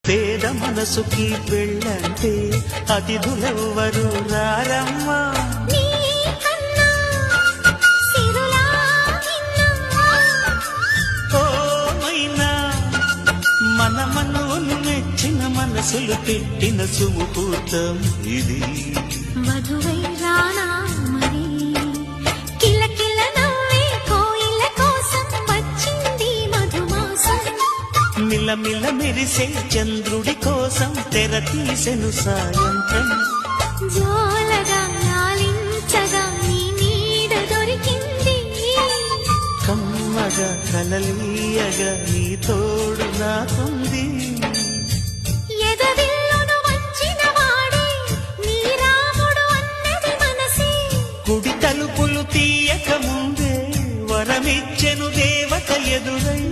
పేద మనసుకి పెళ్ళంటే అతిథులెవ్వరు రారమ్మా. ఓమైనా మన మనవులు మెచ్చిన మనసులు పెట్టిన సుముహూర్తం ఇది. మధువై రానా మరి కిలకిల నవ్వే కోయిల కోసం వచ్చింది మధుమాసం. మిలమిల మెరిసే చంద్రుడి కోసం తెర తీసెను సాయంత్రం. జోలగా లాలించగా నీ నీడ దొరికింది. కమ్మగా కలలీయగా నీ తోడు నాకుంది. ఎదవిల్లును వంచిన వాడే నీ రాముడు అన్నది మనసే. గుడి తలుపులు తీయక ముందే వరమిచ్చెను దేవత ఎదురై.